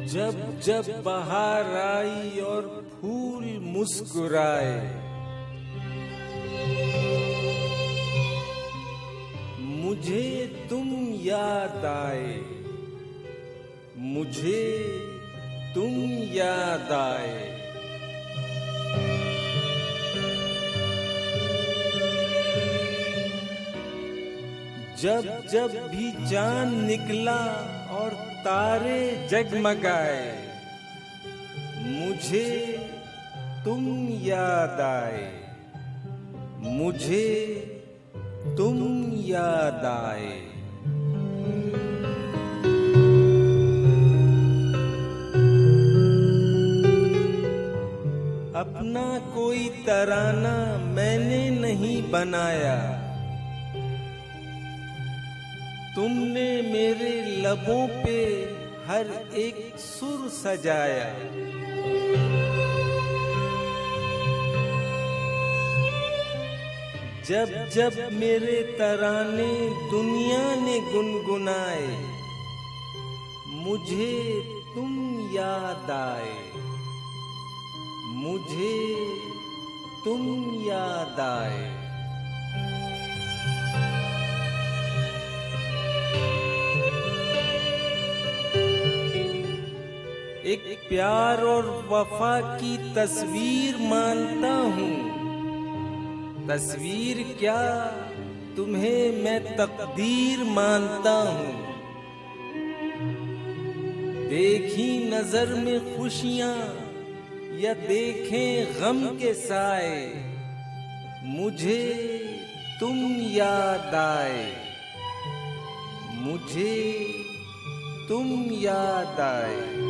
जब जब बहार आई और फूल मुस्कुराए, मुझे तुम याद आए, मुझे तुम याद आए। जब जब भी चांद निकला और तारे जगमगाए, मुझे तुम याद आए, मुझे तुम याद आए। अपना कोई तराना मैंने नहीं बनाया, तुमने मेरे लबों पे हर एक सुर सजाया। जब जब मेरे तराने दुनिया ने गुनगुनाए, मुझे तुम याद आए, मुझे तुम याद आए। एक प्यार और वफा की तस्वीर मानता हूँ, तस्वीर क्या तुम्हें मैं तकदीर मानता हूँ। देखी नजर में खुशियाँ या देखें गम के साए, मुझे तुम याद आए, मुझे तुम याद आए।